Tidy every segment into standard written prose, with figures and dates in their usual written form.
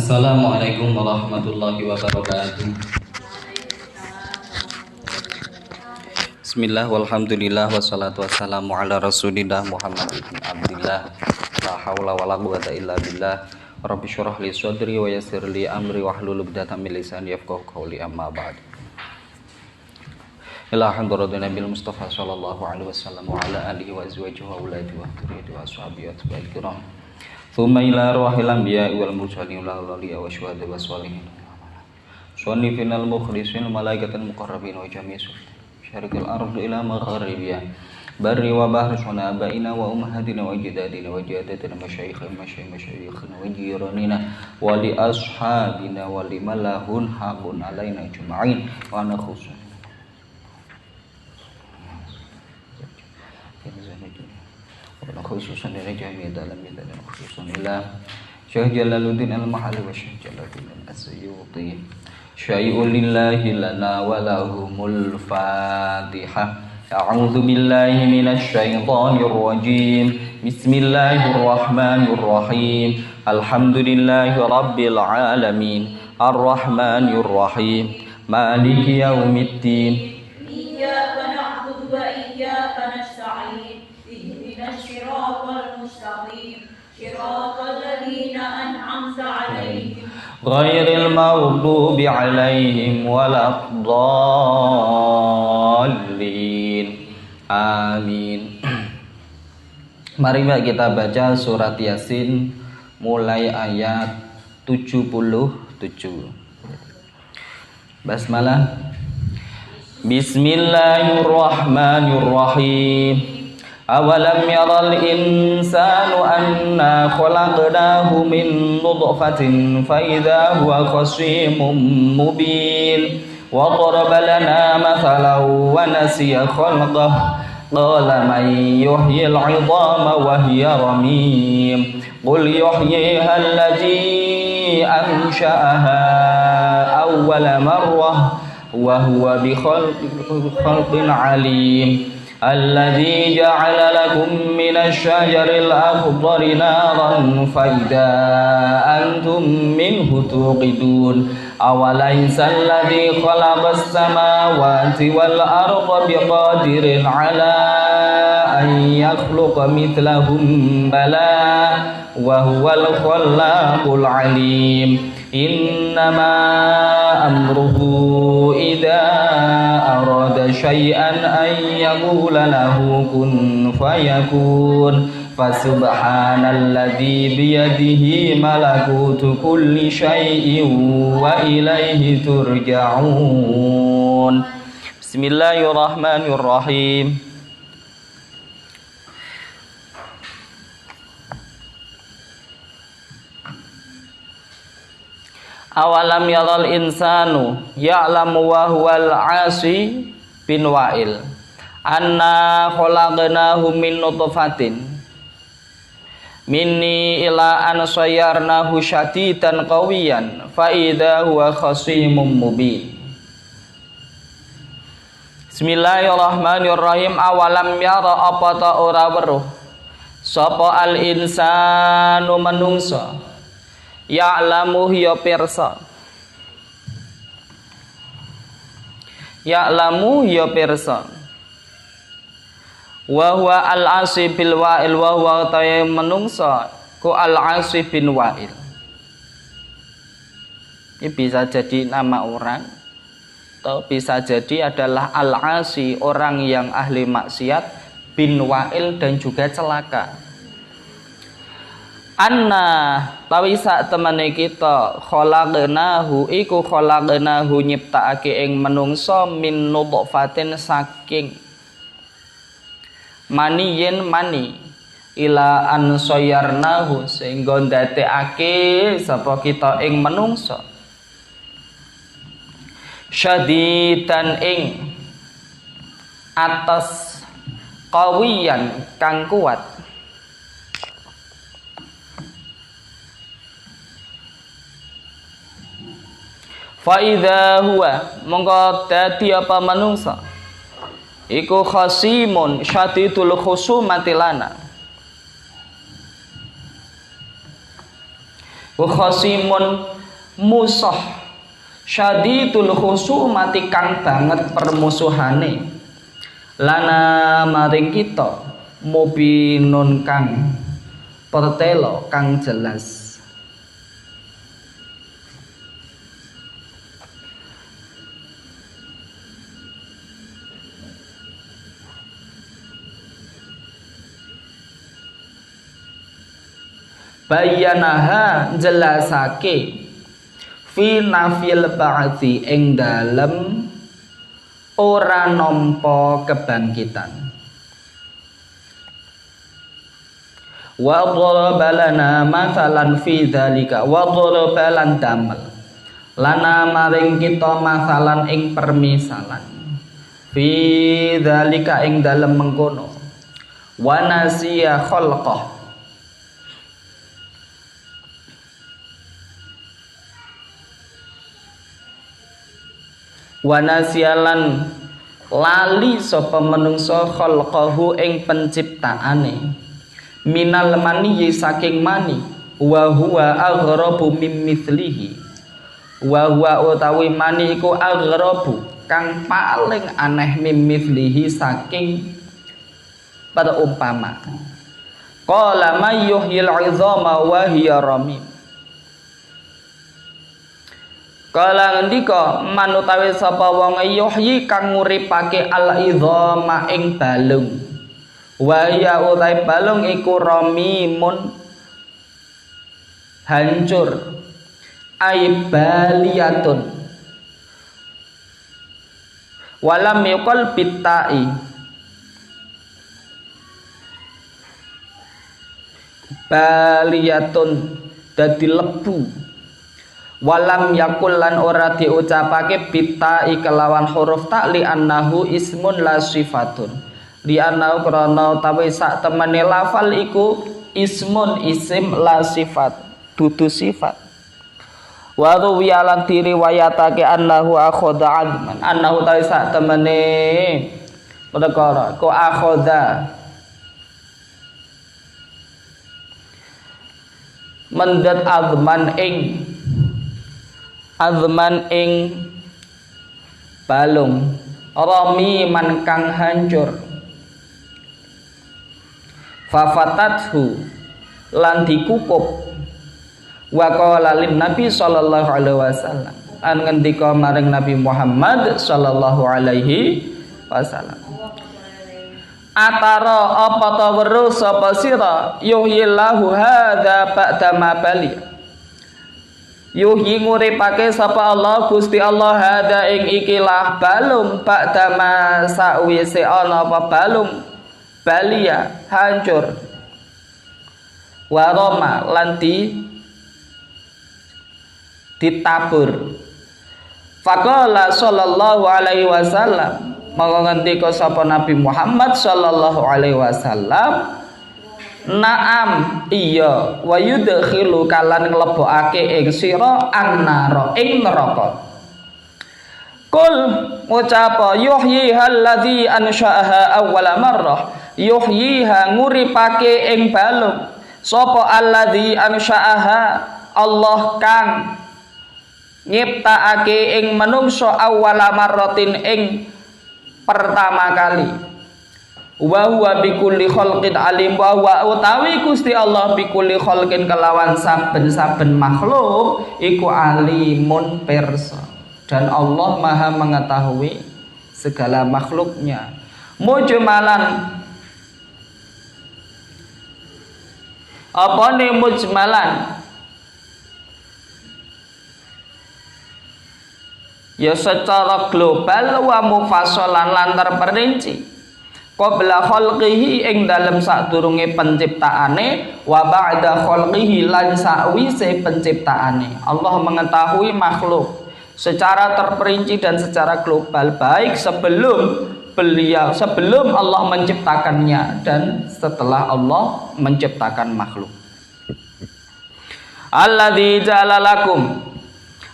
Assalamualaikum warahmatullahi wabarakatuh. Bismillah walhamdulillah wassalatu wassalamu ala rasulillah Muhammad ibn Abdillah. La hawla wala quwwata illa billah. Rabbi syrah li sadri wa yassir li amri wahlul 'uqdatam min lisani yafqahu qawli, amma ba'd. Ila hadratin Nabil Mustafa sallallahu alaihi wasallam wa ala alihi wa azwajihi wa auladihi wa dzurriyyatihi wa ashabihi wa kiram. Thumma ila ruhil anbiya wal mursalin wal awliya wa syuhada wa sholihin. Sunni final mukhlisin malaikatan muqarrabin wa jami'is syarqil ardi ila magharibiha. Barri wa bahri suna abaina wa ummahatina wa ajdadina wa jaddatina masyayikhina wa jiranina wa li ashabina wa liman lahun haqqun alaina ajma'in wa ana khususan dari jami' dalam khususan ila Syekh Jalaluddin Al-Mahalli wa Syekh Jalaluddin As-Suyuti. Syai'un lillahi lana wa lahumul Fatihah. A'udzu billahi minasy syaithanir rajim. Bismillahirrahmanirrahim. Alhamdulillahi rabbil alamin. Arrahmanir rahim. Maliki yaumiddin. Iyyaka na'budu wa iyyaka nasta'in. Shiratal mustaqim, shiratal ladzina an'amta 'alaihim, ghairil maghdubi 'alaihim waladdallin. Amin. Mari kita baca surat Yasin mulai ayat 77. Basmalah. Bismillahirrahmanirrahim. Awalam yaral insanu anna khalaqnahu min nutfatin fa idza huwa khasimun mubin wa daraba lana mathalan wa nasiya khalqah qala man yuhyil 'idhama wa hiya ramim qul yuhyiha alladhi ansha'aha awwala marrah wa huwa bi khalqin 'alim. Alladzi ja'ala lakum minasy syajaril akhdari naran fa idza antum minhu tuqidun. Awalaysa alladzi khalaqas samawati wal arda biqadirin 'ala an yakhluqa mithlahum bala wa huwal khallaqul 'alim. Innama amruhu idza arada syai'an an yaqula lahu kun fayakun. Fasubhanalladzi biyadihi malakutu kulli syai'in wa ilaihi turja'un. Bismillahirrahmanirrahim. Awalam yaral insanu ya'lamu wa huwal 'asi bin wa'il anna khalaqnahu min nutfatin minni ila an sayyarnahu syadidan qawiyan fa idza huwa khasimun mubin. Bismillahirrahmanirrahim. Awalam yara apa ta ora weruh sapa al insanu manungsa ya'lamu ya pirsa, ya'lamu ya pirsa wa huwa al-'asi bil wa'il wa huwa ta'ay menungsa ku al-'asi bin wa'il. Ini bisa jadi nama orang atau bisa jadi adalah al-'asi, orang yang ahli maksiat, bin wa'il dan juga celaka. Anna tawi sak temene kita khalaqnahu iku khalaqnahu nyiptakake ing menungsa min nutfatin saking maniyin mani ila an sayyarnahu sehingga ndadekake sapa kita ing menungsa syadidan ing atas qawiyan kang kuat. Fa idza huwa mongko dadi apa manungsa iku khasimun syadidul khusumati lana wa khasimun musuh syadidul khusumati kang banget permusuhane lana maring kita mubinun kang pertelo kang jelas. Bayanaha jelasake fi nafil ba'dhi ing dalem ora nampa kebangkitan. Wa dharaba lana mathalan fi dzalika wa dharaba lan damel lana maring kita mathalan ing permisalan fi dzalika ing dalem mengkono wa nasiya khalqah wanasialan lali sapa menungso khalqahu ing penciptaane minal mani saking mani wa huwa aghrabu mim mithlihi wa huwa utawi mani iku aghrabu kang paling aneh mim mithlihi saking perumpama qala may yuhyil 'idhama wa hiya ramim. Kala ngendika manutawi sapa wong yuhyi kang nguripake al-idhama ing balung wa ya utai balung iku ramimun hancur ay baliyatun walam yuqal bitai baliyatun dadi lebu walam yakul lan ora diucapake bitai kelawan huruf ta li annahu ismun la sifatun li annahu krana utawi sak temene lafal iku ismun isim la sifat dudu sifat wa ruwiya lan diriwayatake annahu akhadha adman annahu tawi sak temene perkara ko akhadha mendet azman ing balung rami man kang hancur fafatathu lan dikukup wa qala lin nabi sallallahu alaihi wasallam an ngendika maring Nabi Muhammad sallallahu alaihi wasallam atara apa ta weruh sapa sira yuhyillahu hadza ba'da ma bali yuhyi nguripake sapa Allah Gusti Allah hada ing ikilah balung ba'da ma sawise ana apa balung balia hancur waroma lan ditabur faqala sallallahu alaihi wasallam maka ngendika sapa Nabi Muhammad sallallahu alaihi wasallam naam iya wa yudkhilu kalan nglebokake ing sira annara ing neraka kul ngucapa yuhyiha alladzi ansha'aha awwala marrah yuhyiha nguripake ing balung sapa alladzi ansha'aha Allah kang nyiptakake ing manungsa awwala marratin ing pertama kali wa huwa bikulli khalqin alim wa huwa utawi Gusti Allah bikulli khalqin kelawan saben-saben makhluk iku alimun pirsa dan Allah Maha mengetahui segala makhluknya mujmalan apane mujmalan ya secara global wa mufassalan lan terperinci qabla khalqihi ing dalem sadurunge penciptaane wa ba'da khalqihi lan sawise penciptaane Allah mengetahui makhluk secara terperinci dan secara global baik sebelum Allah menciptakannya dan setelah Allah menciptakan makhluk alladzi ja'ala lakum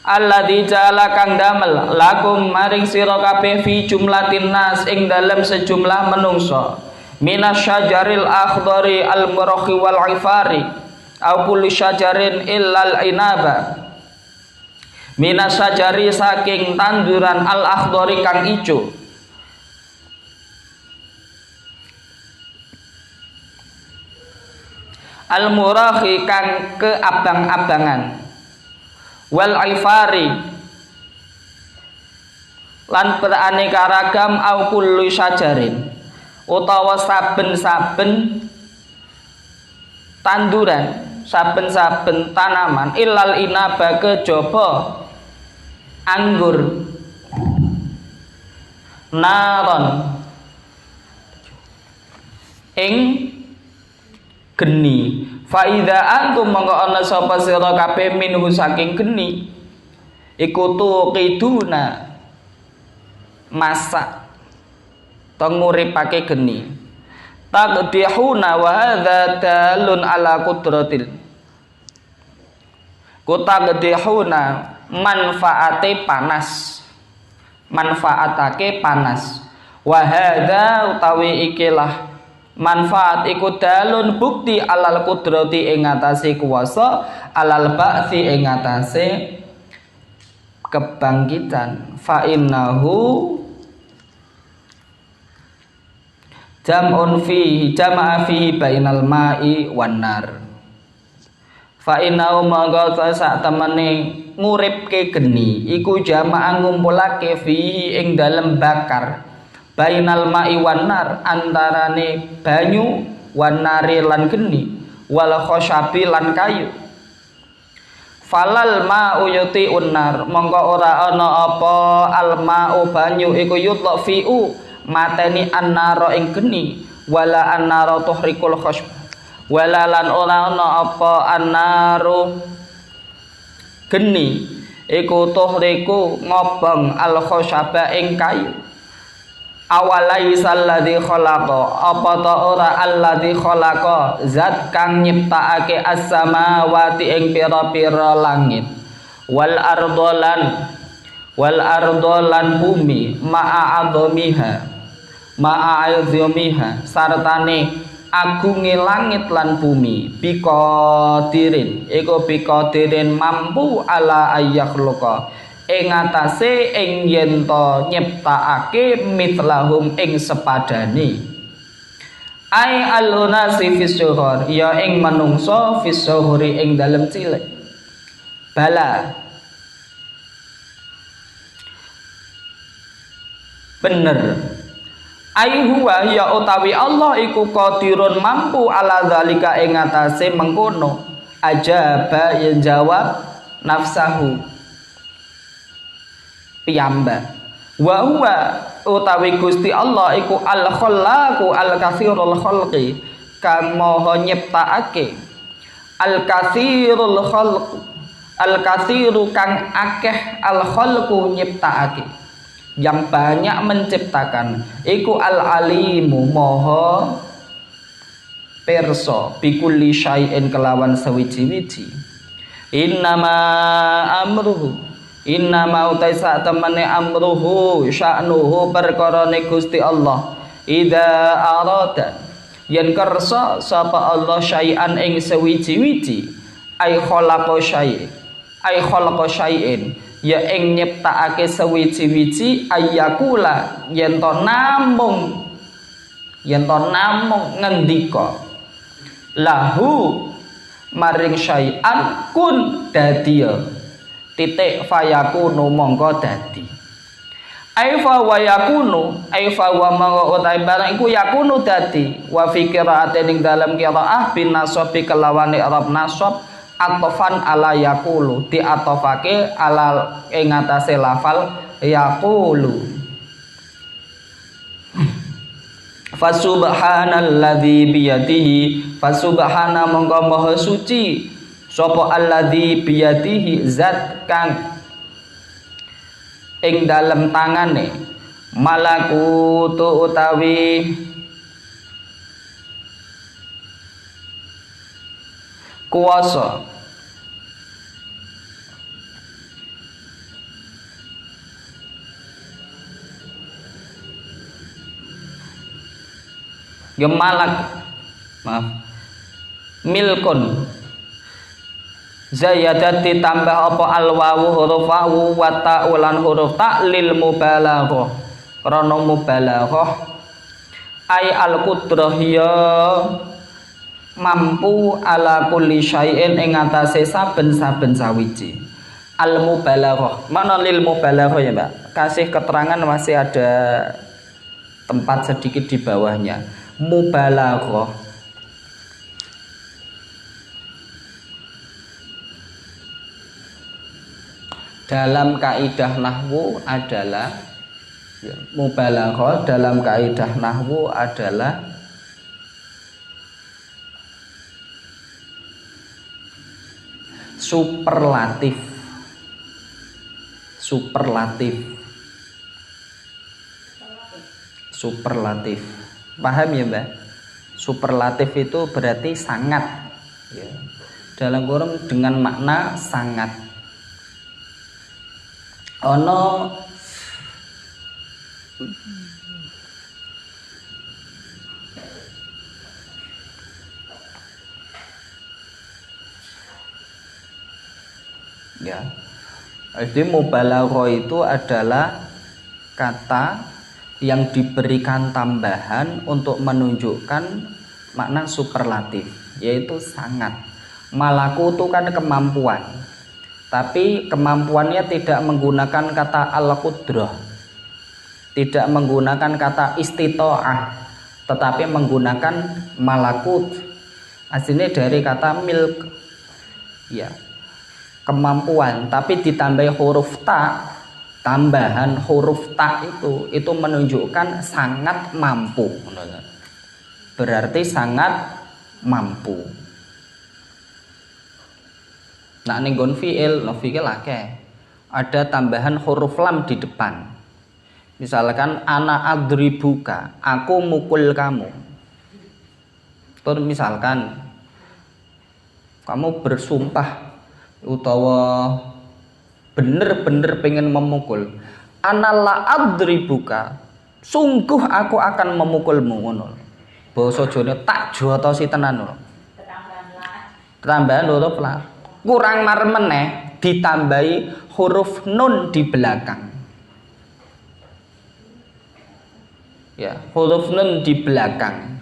alladzi ja'ala kang damel lakum maring sira kabeh fi jumlatin nas ing dalem sejumlah menungso minasyajaril akhdari al murahi wal ifari au kulli syajarin illal inaba minasajari saking tanduran al akhdari kang ijo, al murahi kang keabang-abangan, wal ifari lan beraneka ragam au kullu sajarin utawa saben-saben tanduran, saben-saben tanaman, ilal inaba kejaba anggur, naron ing geni, fa idza antum mongko ana sapa sira kabeh minhu saking geni iku tuqiduna masak tenguripake geni, taqdihuna wa hadza dalun ala qudratil kutaqdihuna manfaate panas, manfaatake panas, wa hadza utawi ikilah manfaat iku dalun bukti alal qudrati ing atase kuwasa, alal ba'si ing atase kebangkitan, fa innahu jam'un fihi jama'a fihi bainal ma'i wan nar, fa innahu mangga sak temene nguripke geni iku jama'a ngumpulake fihi ing dalem bakar, bainal ma'i wan nar antarane banyu, wan nari lan geni, wal khosyabi lan kayu, falal ma'u yuti unnar mongko ora ana apa al ma'u banyu iku yutfi'u mateni annara ing geni, wala annara tuhrikul khosb, wala lan ora ana apa annaru geni iku tuhriku ngobong al khosyaba ing kayu, awalaisal ladzi khalaqa apa ta ora alladzi khalaqa zat kang nyiptakake as-samawati ing pira-pira langit, wal ardolan bumi ma'a'adzumiha sartane agunge langit lan bumi, biqadirin iku biqadirin mampu ala ayyakhluqa ing atase ing yen to nyiptakake mitlahum ing sepadane, ai alunasi fisuhur ya ing manungsa fisuhuri ing dalem cilik, bala bener ai huwa ya utawi Allah iku qadirun mampu ala zalika ing atase mengkono, ajaba yen jawab nafsahu piyambak, wa huwa utawi Gusti Allah iku al khallaqu al katsirul khalqi kang maha nyiptakake, al katsirul khalq al katsiru kang akeh al khalqu nyiptakake, yang banyak menciptakan, iku al alimu maha pirsa bikulli syai'in kelawan sawiji-wiji, innama amruhu innama utai sak temene amruhu sya'nuhu perkarane Gusti Allah, idza arada yen kersa sapa Allah syai'an ing sawiji-wiji, ai khalaqa syai'in ya ing nyiptakake sawiji-wiji, ayyakula yen to namung ngendika lahu maring syai'an kun dadiya titik fayakunu mongko dadi, aifa wa yakunu aifa wa mongko utahe barang iku yakunu dadi, wa fi qira'atin ing dalam qira'ah bin nasabi kelawan i'rab nasab atofan ala yaqulu diatofake ala ing atase lafal yaqulu, fasubhanalladzi biyadihi fasubhana mongko maha suci sapa alladzi biyadihi zat kang ing dalem tangane malakutu utawi kuwasa, gemalak maaf milkun Zayadat ditambah apa al-wawu huruf wawu wa ta ulan huruf ta lil mubalaghah. Krana mubalaghah ai al-qudrah ya mampu ala kulli syai'in ing atase saben-saben sawiji. Al-mubalaghah. Mana lil mubalaghah ya, Mbak? Kasih keterangan masih ada tempat sedikit di bawahnya. Mubalaghah. Dalam kaidah nahwu adalah mubalaghah dalam kaidah nahwu adalah superlatif. Paham ya, Mbak? Superlatif itu berarti sangat ya. Dalam kurung dengan makna sangat. Ono ya. Jadi mubalaghah itu adalah kata yang diberikan tambahan untuk menunjukkan makna superlatif, yaitu sangat. Malaku itu kan kemampuan, tapi kemampuannya tidak menggunakan kata al-qudrah, tidak menggunakan kata istita'ah, tetapi menggunakan malakut. Aslinya dari kata milk ya, kemampuan, tapi ditambah huruf ta. Tambahan huruf ta itu menunjukkan sangat mampu. Berarti sangat mampu. Nah ning nggon fi'il, akeh. Ada tambahan huruf lam di depan. Misalkan ana adribuka, aku mukul kamu. Terus misalkan kamu bersumpah utawa bener-bener pengen memukul, ana la adribuka, sungguh aku akan memukulmu ngono. Basa Jawane tak jotosi tenan ngono. Tambahan huruf la. Kurang mar meneh ditambahi huruf nun di belakang. Ya, huruf nun di belakang.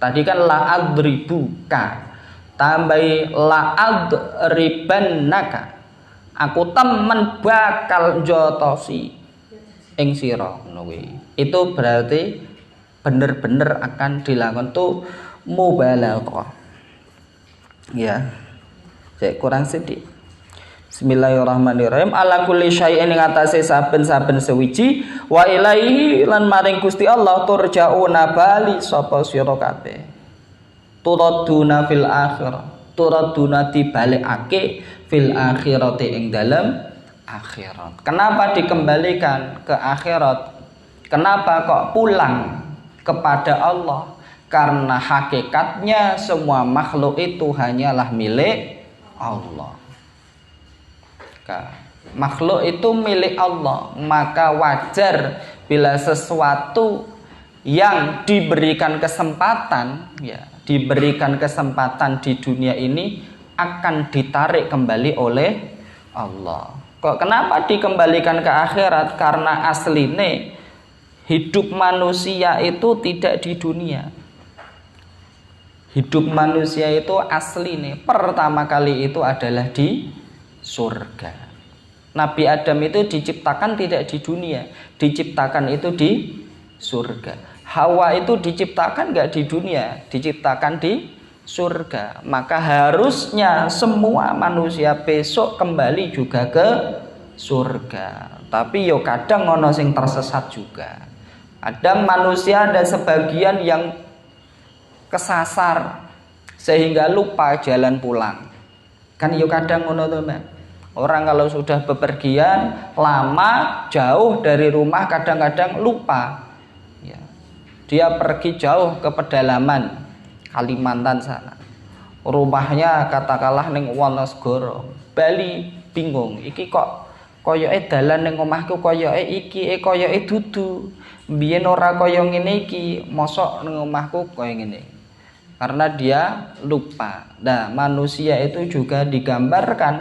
Tadi kan la adribuka, tambahi la adribannaka. Aku temen bakal jotosi ing sira ngono kuwi. Itu berarti bener-bener akan dilakukan tuh mubalaghah. Ya. Cek kurang sedih. Bismillahirrahmanirrahim. Ala kulli syai'in ing atase saben-saben sewiji wa ilaihi lan maring Gusti Allah turja'una bali sapa sira kabeh. Turaduna fil akhirah. Turaduna dibalikake fil akhirati ing dalam akhirat. Kenapa dikembalikan ke akhirat? Kenapa kok pulang kepada Allah? Karena hakikatnya semua makhluk itu hanyalah milik Allah. Makhluk itu milik Allah, maka wajar bila sesuatu yang diberikan kesempatan ya, diberikan kesempatan di dunia ini akan ditarik kembali oleh Allah. Kok kenapa dikembalikan ke akhirat? Karena asline hidup manusia itu tidak di dunia. Hidup manusia itu asline pertama kali itu adalah di surga. Nabi Adam itu diciptakan tidak di dunia, diciptakan itu di surga. Hawa itu diciptakan nggak di dunia, diciptakan di surga. Maka harusnya semua manusia besok kembali juga ke surga. Tapi yo kadang ono sing tersesat juga. Kadang manusia ada sebagian yang kesasar sehingga lupa jalan pulang. Kan yo kadang ngono to, Mbak. Orang kalau sudah bepergian lama jauh dari rumah kadang-kadang lupa. Ya. Dia pergi jauh ke pedalaman Kalimantan sana. Rumahnya katakanlah ning Wonosegoro, Bali, bingung. Iki kok koyoke dalan ning omahku koyoke iki, koyoke dudu. Biyen ora koyo ngene iki, mosok ning omahku koyo ngene. karena dia lupa. Nah, manusia itu juga digambarkan,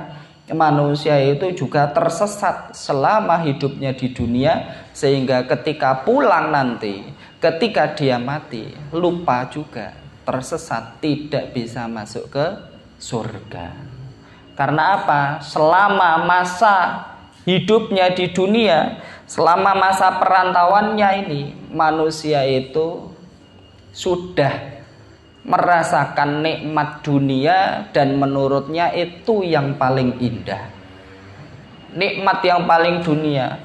manusia itu juga tersesat selama hidupnya di dunia, sehingga ketika pulang nanti, ketika dia mati, lupa juga, tersesat, tidak bisa masuk ke surga. Karena apa? Selama masa hidupnya di dunia, selama masa perantauannya ini, manusia itu sudah merasakan nikmat dunia dan menurutnya itu yang paling indah. Nikmat yang paling dunia,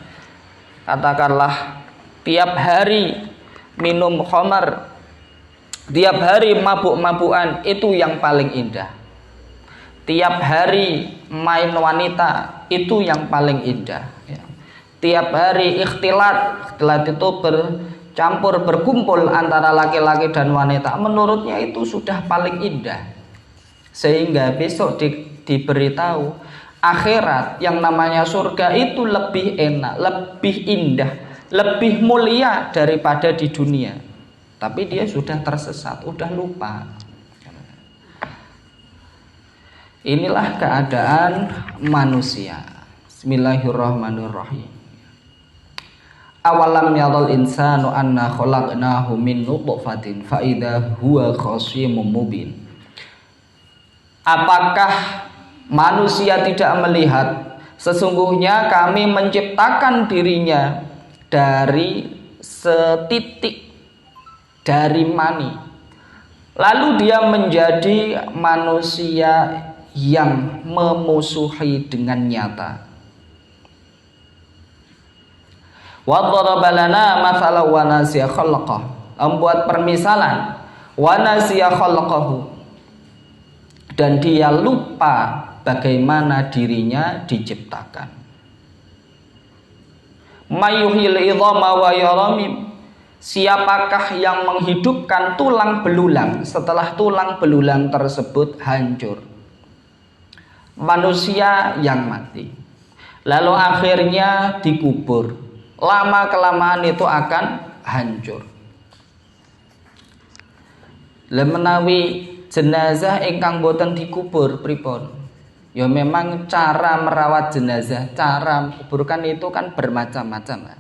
katakanlah tiap hari minum khamar, tiap hari mabuk-mabukan, itu yang paling indah. Tiap hari main wanita, itu yang paling indah. Tiap hari ikhtilat itu bercampur, berkumpul antara laki-laki dan wanita, menurutnya itu sudah paling indah. Sehingga besok diberitahu akhirat yang namanya surga itu lebih enak, lebih indah, lebih mulia daripada di dunia. Tapi dia sudah tersesat, sudah lupa. Inilah keadaan manusia. Bismillahirrahmanirrahim. Awalam yadhal insanu anna khalaqnahu min nutfatin fa idza huwa khasimun mubin. Apakah manusia tidak melihat sesungguhnya kami menciptakan dirinya dari setitik dari mani, lalu dia menjadi manusia yang memusuhi dengan nyata. Wa daraba lana mathalan wa nasiya khalqah, membuat permisalan, wa nasiya khalqahu, dan dia lupa bagaimana dirinya diciptakan. Mayuhil idhama wa yaramim, siapakah yang menghidupkan tulang belulang setelah tulang belulang tersebut hancur? Manusia yang mati, lalu akhirnya dikubur. Lama-kelamaan itu akan hancur. Menawi jenazah ingkang boten dikubur pripun? Ya memang cara merawat jenazah, cara kuburkan itu kan bermacam-macam.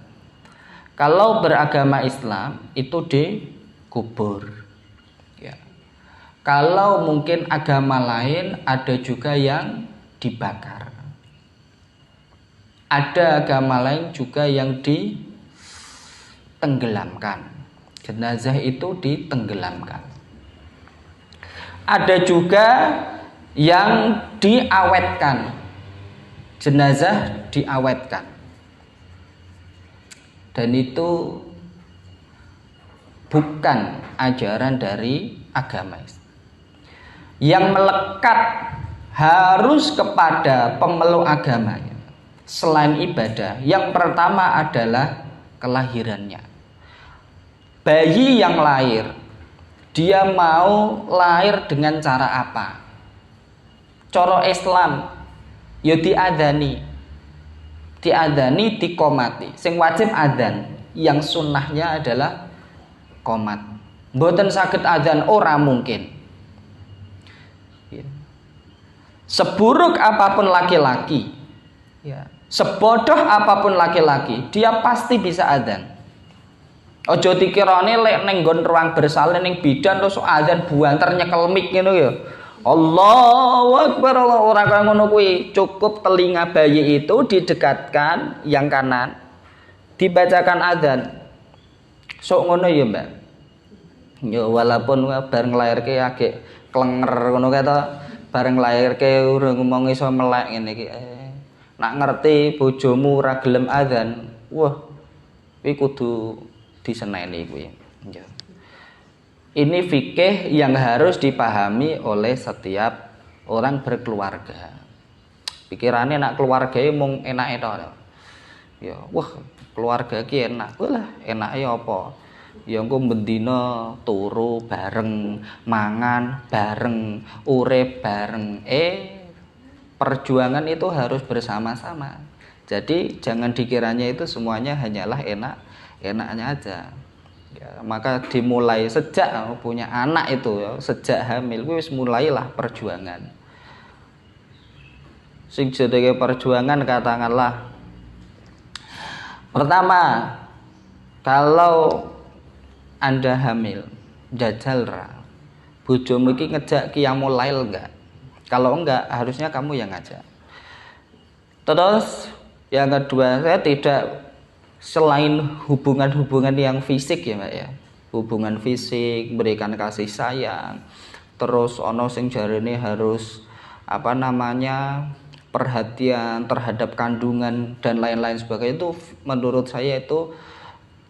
Kalau beragama Islam itu dikubur. Ya. Kalau mungkin agama lain ada juga yang dibakar. Ada agama lain juga yang ditenggelamkan. Jenazah itu ditenggelamkan. Ada juga yang diawetkan. Jenazah diawetkan. Dan itu bukan ajaran dari agama Islam. Yang melekat harus kepada pemeluk agamanya. Selain ibadah, yang pertama adalah kelahirannya. Bayi yang lahir, dia mau lahir dengan cara apa? Cara Islam, ya diadani, dikomati. Sing wajib adzan, yang sunnahnya adalah qomat. Mboten saged adzan, ora mungkin. Seburuk apapun laki-laki, ya, sebodoh apapun laki-laki, dia pasti bisa adzan. Ojo dikirane lek ning nggon ruang bersalin ning bidan terus adzan buanter nyekel mic ngono ya. Allahu Akbar, ora kaya ngono kuwi. Cukup telinga bayi itu didekatkan yang kanan, dibacakan adzan. Sok ngono ya, Mbak. Ya walaupun bareng lairke agek klenger ngono kae to, bareng lairke urung ngomong iso melek ngene iki. Nak ngerti bojomu ora gelem adzan, wah, kuwi kudu diseneni kuwi. Ya. Ini fikih yang harus dipahami oleh setiap orang berkeluarga. Pikirannya nak keluarganya mung enak itu. Ya, wah, keluarga ki enak. Wah, enake apa? Ya engko bendina turu bareng, mangan bareng, urip bareng. Perjuangan itu harus bersama-sama. Jadi jangan dikiranya itu semuanya hanyalah enaknya aja. Ya, maka dimulai sejak punya anak itu ya, sejak hamil wis mulailah perjuangan. Sing jenenge perjuangan katakanlah pertama, kalau Anda hamil, jajal ra. Bojomu iki ngejak qiyamul lail enggak? Kalau enggak, harusnya kamu yang ngajak. Terus yang kedua, saya tidak selain hubungan-hubungan yang fisik ya Mbak ya. Hubungan fisik, berikan kasih sayang. Terus ono sing jarene harus perhatian terhadap kandungan dan lain-lain sebagainya, itu menurut saya itu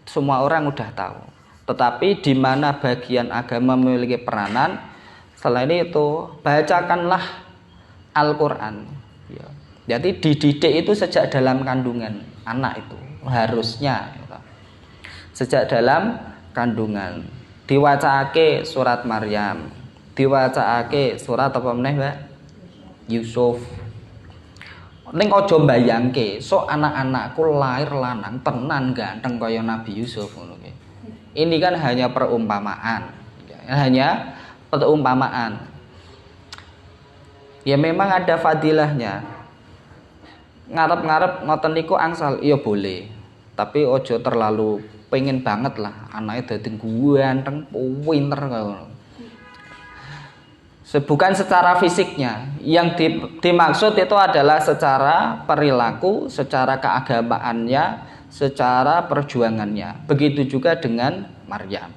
semua orang udah tahu. Tetapi di mana bagian agama memiliki peranan, selain itu bacakanlah Al-Qur'an ya. Jadi dididik itu sejak dalam kandungan anak itu harusnya ya. Sejak dalam kandungan diwacaake surat Maryam, diwacaake surat apa meneh Mbak? Yusuf. Ning aja mbayangke sok anak-anakku lahir lanang tenan ganteng kaya Nabi Yusuf ngono ki. Ini kan hanya perumpamaan. Hanya perumpamaan. Ya memang ada fadilahnya. Ngarep-ngarep ngoten niku angsal ya boleh. Tapi ojo terlalu pengen banget lah anaknya dadi ganteng, pinter ngono. Bukan secara fisiknya, yang dimaksud itu adalah secara perilaku, secara keagamaannya, secara perjuangannya. Begitu juga dengan Maryam.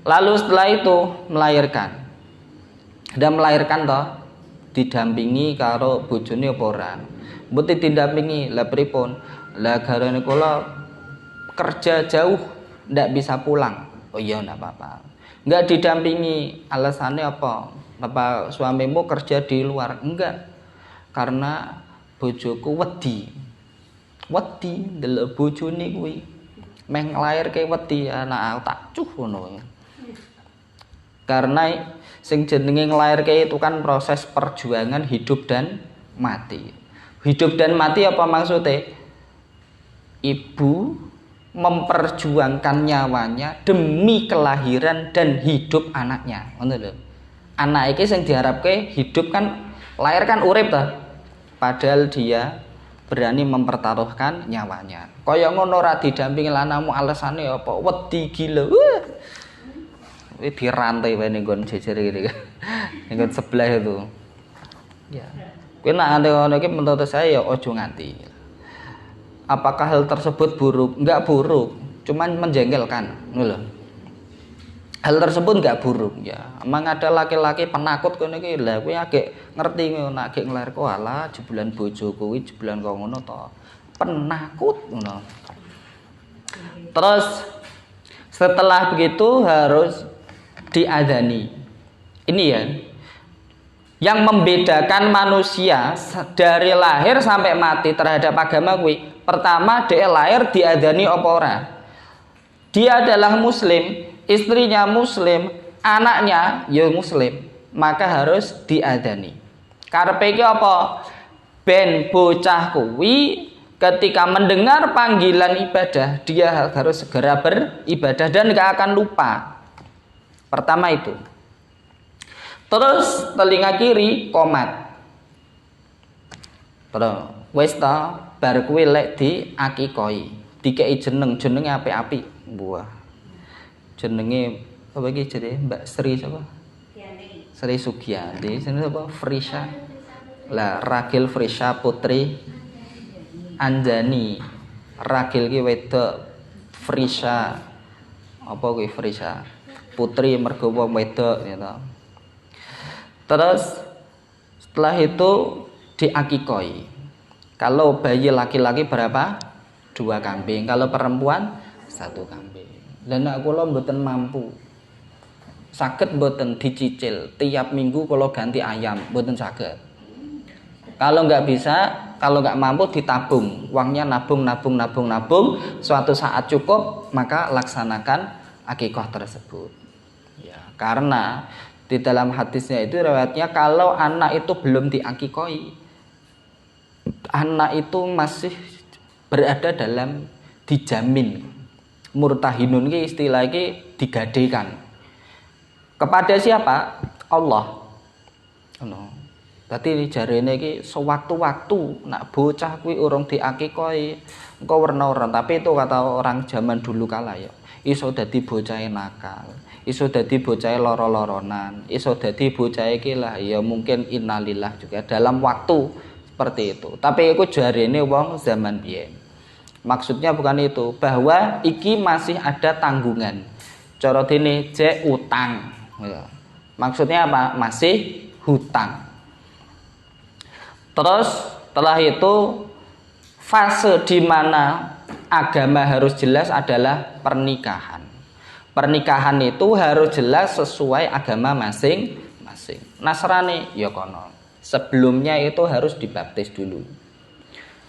Lalu setelah itu melahirkan. Dan melahirkan toh didampingi karo bojone apa ora. Mboten didampingi, lha pripun? Lah garane kula kerja jauh ndak bisa pulang. Oh iya ndak apa-apa. Enggak didampingi, alasannya apa? Apa suamimu kerja di luar? Enggak. Karena bojoku wedi ndelok bojone kuwi. Meh nglairke wedi anak tak cuh ngono. Karena sing jenenge nglairke itu kan proses perjuangan hidup dan mati. Hidup dan mati apa maksudnya? Ibu memperjuangkan nyawanya demi kelahiran dan hidup anaknya. Ngono lho. Anak iki sing diharapke hidup kan lahir kan urip ta. Padahal dia berani mempertaruhkan nyawanya. Kaya ngono ora didampingi lanangmu alasane apa? Wedi gila. Wih dirantai wae ning nggon jejer iki. Ning nggon sebelah itu. Ya. Kuwi nek ante ngono iki menurut saya ya aja nganti. Apakah hal tersebut buruk? Enggak buruk, cuman menjengkelkan, ngono lho. Hal tersebut enggak buruk ya. Emang ada laki-laki penakut kene iki. Lah kuwi agek ngerti ngono, agek nglair kok alah jebulan bojo kuwi jebulan kok ngono to. Penakut ngono. Terus setelah begitu harus diadzani. Ini ya. Yang membedakan manusia dari lahir sampai mati terhadap agama kuwi, pertama dia lahir diadzani apa ora? Dia adalah muslim, istrinya muslim, anaknya ya muslim, maka harus diadzani. Karepe iki apa? Ben bocah kuwi ketika mendengar panggilan ibadah, dia harus segera beribadah dan gak akan lupa. Pertama itu. Terus telinga kiri komat. Terus wis ta bar kuwi lek diakikoi, dikei jenenge apik-apik. Buah. Jenenge apa iki jenenge Mbak Sri sapa? Sri Sugiyanti. Jenenge apa? Frisha. Lah Ragil Frisha Putri Anjani. Ragil ki wedok, Frisha. Apa kuwi Frisha? Putri mergo wong wedok gitu. Terus setelah itu diakikoi. Kalau bayi laki-laki berapa? 2 kambing. Kalau perempuan 1 kambing. Dan nek kula mboten mampu. Saged mboten dicicil tiap minggu kalau ganti ayam, mboten saged. Kalau nggak bisa, kalau nggak mampu ditabung. Uangnya nabung. Suatu saat cukup, maka laksanakan akikah tersebut. Ya, karena di dalam hadisnya itu riwayatnya kalau anak itu belum diakikoi, anak itu masih berada dalam dijamin Murtahinun ki istilah iki digadekan. Kepada siapa? Allah. Ngono. Dadi jarene iki sewaktu-waktu nak bocah kuwi urung diakikoi engko werna-werna, tapi itu kata orang zaman dulu kala ya. Iso dadi bocah nakal, iso dadi bocah loro-loronan, iso dadi bocah iki lah ya mungkin innalillah juga dalam waktu seperti itu. Tapi iku jarene wong zaman biyen. Maksudnya bukan itu, bahwa iki masih ada tanggungan. Cara dene jek utang. Maksudnya apa? Masih hutang. Terus setelah itu fase di mana agama harus jelas adalah pernikahan. Pernikahan itu harus jelas sesuai agama masing-masing. Nasrani ya kono. Sebelumnya itu harus dibaptis dulu.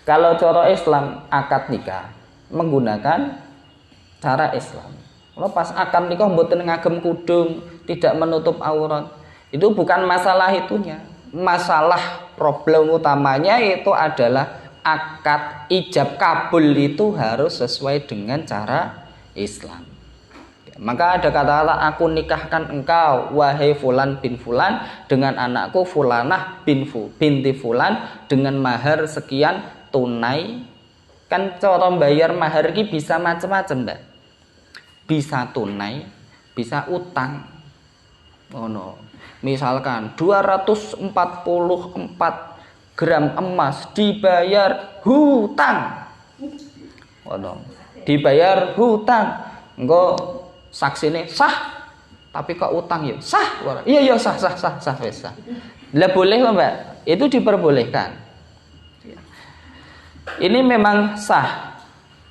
Kalau cara Islam akad nikah menggunakan cara Islam. Kalau pas akad nikah mboten ngagem kudung, tidak menutup aurat. Itu bukan masalah itunya. Masalah problem utamanya itu adalah akad ijab kabul itu harus sesuai dengan cara Islam. Maka ada kata-kata aku nikahkan engkau wahai fulan bin fulan dengan anakku fulanah binti fulan dengan mahar sekian tunai. Kan cara bayar mahar ini bisa macam-macam, Mbak. Bisa tunai, bisa utang. Oh no. Misalkan 244 gram emas dibayar hutang. Oh no. Dibayar hutang. Engko saksine sah. Tapi kok utang ya? Sah. Iya sah. Lah boleh kok, Mbak. Itu diperbolehkan. Ini memang sah.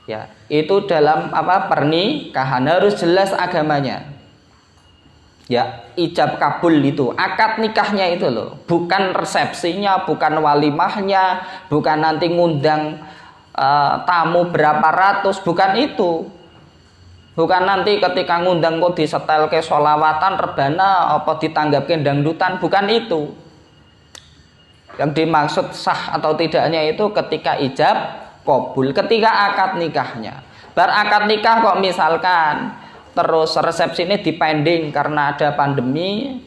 Ya, itu dalam pernikahan harus jelas agamanya. Ya, ijab kabul itu, akad nikahnya itu loh, bukan resepsinya, bukan walimahnya, bukan nanti ngundang tamu berapa ratus, bukan itu. Bukan nanti ketika ngundang kok disetel ke sholawatan, rebana, apa ditanggapkan dangdutan, bukan itu. Yang dimaksud sah atau tidaknya itu ketika ijab kabul, ketika akad nikahnya. Bar akad nikah kok misalkan terus resepsi ini dipending karena ada pandemi,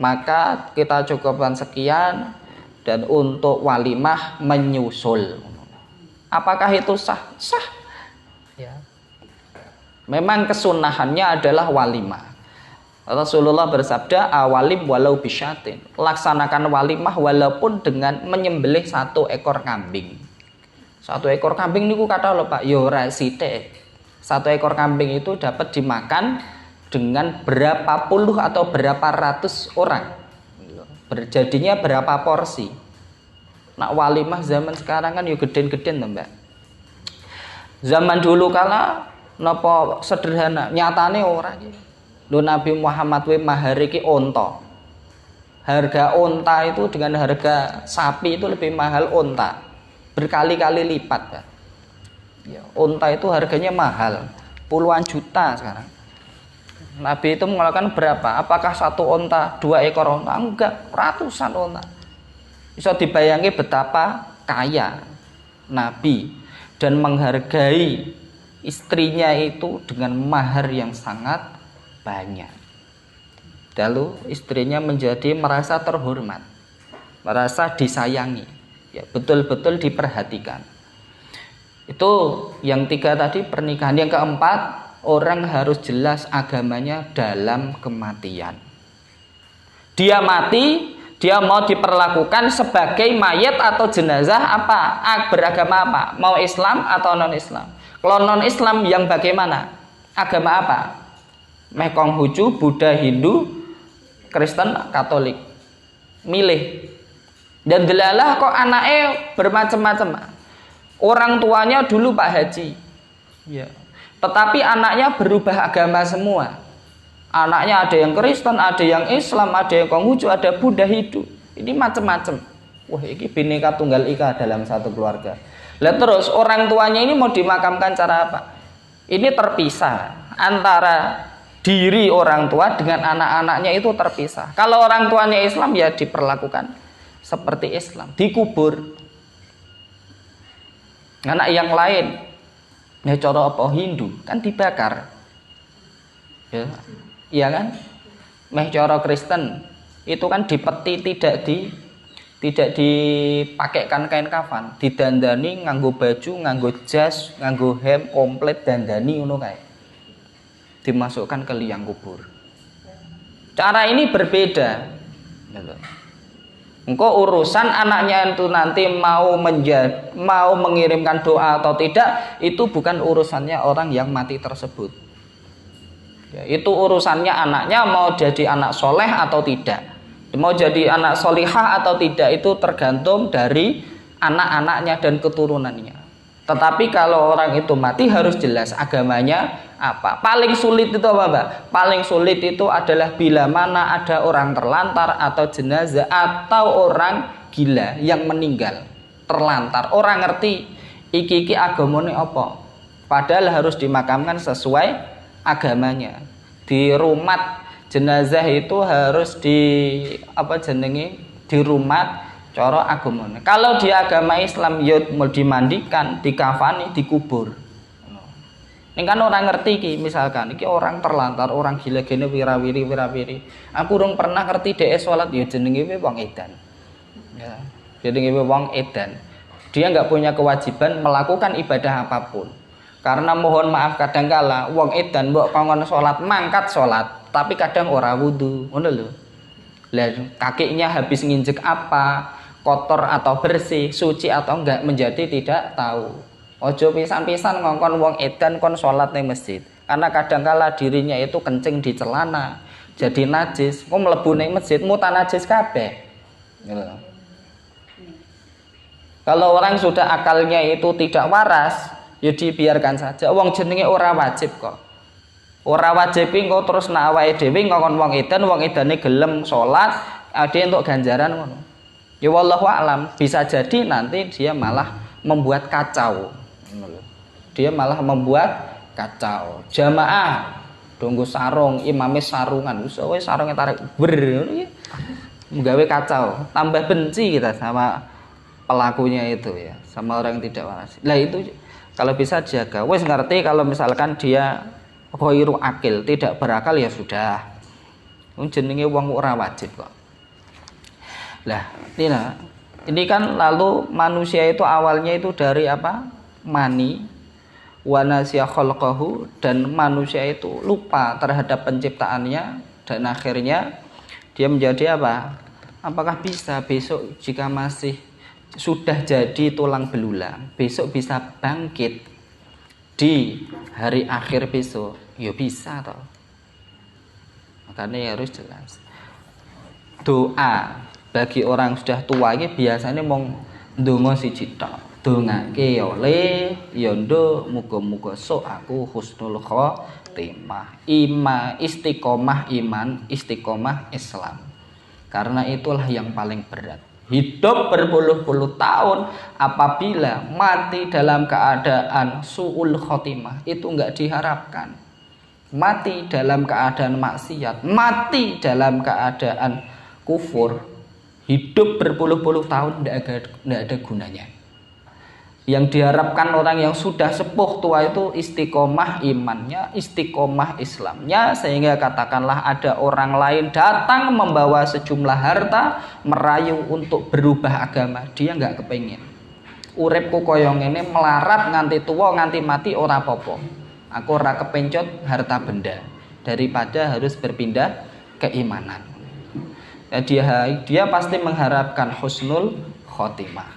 maka kita cukupkan sekian dan untuk walimah menyusul. Apakah itu sah? Sah. Ya. Memang kesunahannya adalah walimah. Rasulullah bersabda, awalim walau bisyatin. Laksanakan walimah walaupun dengan menyembelih 1 ekor kambing. 1 ekor kambing niku kata lho Pak, yo ora sithik. 1 ekor kambing itu dapat dimakan dengan berapa puluh atau berapa ratus orang. Jadinya berapa porsi. Nak walimah zaman sekarang kan yo geden-geden to, Mbak. Zaman dulu kala napa sederhana, nyatane ora iki. Lho Nabi Muhammad we mahar iki unta. Harga unta itu dengan harga sapi itu lebih mahal unta. Berkali-kali lipat, Pak. Ya, unta itu harganya mahal, puluhan juta sekarang. Nabi itu mengeluarkan berapa? Apakah 1 unta, 2 ekor unta? Enggak, ratusan unta. Bisa dibayangi betapa kaya Nabi dan menghargai istrinya itu dengan mahar yang sangat banyak. Lalu istrinya menjadi merasa terhormat, merasa disayangi, ya betul-betul diperhatikan. Itu yang 3 tadi pernikahan. Yang keempat, orang harus jelas agamanya dalam kematian. Dia mati, dia mau diperlakukan sebagai mayat atau jenazah apa? Beragama apa? Mau Islam atau non-Islam? Kalau non-Islam yang bagaimana? Agama apa? Meh Konghucu, Buddha, Hindu, Kristen, Katolik. Milih. Dan delalah kok anaknya bermacam-macam. Orang tuanya dulu Pak Haji, ya. Tetapi anaknya berubah agama semua. Anaknya ada yang Kristen, ada yang Islam, ada yang Konghucu, ada Buddha, Hindu. Ini macam-macam. Wah, ini bineka tunggal ika dalam satu keluarga. Lah terus orang tuanya ini mau dimakamkan cara apa? Ini terpisah antara diri orang tua dengan anak-anaknya itu terpisah. Kalau orang tuanya Islam ya diperlakukan seperti Islam, dikubur. Anak yang lain Nah, cara apa Hindu kan dibakar. Ya. Iya kan? Meh cara Kristen itu kan dipeti, tidak dipakaikan kain kafan, didandani nganggo baju, nganggo jas, nganggo hem komplit dandani ngono kae. Dimasukkan ke liang kubur. Cara ini berbeda. Engkau urusan anaknya itu nanti mau mengirimkan doa atau tidak, itu bukan urusannya orang yang mati tersebut. Ya, itu urusannya anaknya mau jadi anak soleh atau tidak, mau jadi anak solihah atau tidak, itu tergantung dari anak-anaknya dan keturunannya. Tetapi kalau orang itu mati harus jelas agamanya apa. Paling sulit itu apa, Mbak? Paling sulit itu adalah bila mana ada orang terlantar atau jenazah atau orang gila yang meninggal terlantar. Orang ngerti iki agamane apa. Padahal harus dimakamkan sesuai agamanya. Di rumat jenazah itu harus dirumat cara agamane. Kalau di agama Islam ya mau dimandikan, dikafani, dikubur. Ini kan orang ngerti ki, misalkan iki orang terlantar, orang gila gene wirawiri. Aku urung pernah ngerti dhek salat ya jenenge wong edan. Ya, jenenge wong edan. Dia nggak punya kewajiban melakukan ibadah apapun. Karena mohon maaf kadangkala wong edan mbok kongkon salat mangkat salat, tapi kadang ora wudu, ngono lho. Lah kakinya habis nginjek apa, kotor atau bersih, suci atau enggak menjadi tidak tahu. Ojo pisan-pisan ngongkon wong edan kon salat ning masjid. Karena kadangkala dirinya itu kencing di celana, jadi najis. Kok mlebu ning masjid mutan najis kabeh. Gitu. Kalau orang sudah akalnya itu tidak waras, ya dibiarkan saja. Wong jenenge ora wajib kok. Ora wajib engko terus nak awake dhewe ngongkon wong edane gelem salat, ade entuk ganjaran ngono. Ya wallahu alam, bisa jadi nanti dia malah membuat kacau. Dia malah membuat kacau. Jamaah tunggu sarung, imame sarungan, wis sarunge tarik ber. Menggawe kacau, tambah benci kita sama pelakunya itu ya, sama orang yang tidak waras. Lah itu kalau bisa jaga. Wis ngerti kalau misalkan dia ghairu akil, tidak berakal ya sudah. Jenenge wong ora wajib kok. Lah, ini kan lalu manusia itu awalnya itu dari apa? Mani. Wa nasiya khalqahu, dan manusia itu lupa terhadap penciptaannya dan akhirnya dia menjadi apa? Apakah bisa besok jika masih sudah jadi tulang belulang, besok bisa bangkit di hari akhir besok? Ya bisa toh. Makanya ya harus jelas. Doa bagi orang sudah tua ini biasanya mong ndonga siji tok. Dongake oleh ya nduk muga-muga sok aku husnul khotimah. Istiqomah iman, istiqomah Islam. Karena itulah yang paling berat. Hidup berpuluh-puluh tahun apabila mati dalam keadaan su'ul khotimah itu enggak diharapkan. Mati dalam keadaan maksiat, mati dalam keadaan kufur, hidup berpuluh-puluh tahun tidak ada gunanya. Yang diharapkan orang yang sudah sepuh tua itu istiqomah imannya, istiqomah Islamnya, sehingga katakanlah ada orang lain datang membawa sejumlah harta merayu untuk berubah agama, dia nggak kepengin. Uripku koyong ini melarat nganti tua nganti mati ora popo. Aku ora kepencot harta benda daripada harus berpindah keimanan. Ya, dia pasti mengharapkan husnul khotimah.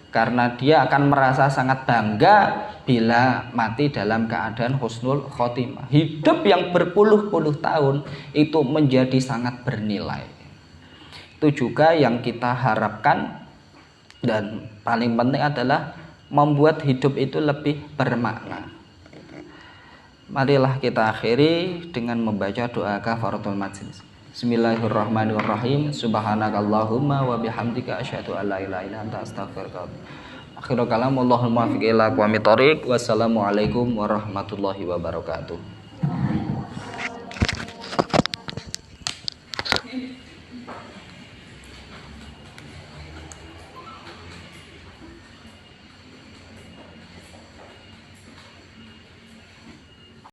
Karena dia akan merasa sangat bangga bila mati dalam keadaan husnul khotimah. Hidup yang berpuluh-puluh tahun itu menjadi sangat bernilai. Itu juga yang kita harapkan, dan paling penting adalah membuat hidup itu lebih bermakna. Marilah kita akhiri dengan membaca doa kafaratul majlis. Bismillahirrahmanirrahim. Subhanakallahumma wa bihamdika asyhadu an la ilaha illa anta astaghfiruka wa atubu ilaik. Akhirul kalam, wallahul muwaffiq ila aqwamit thoriq. Wassalamualaikum warahmatullahi wabarakatuh.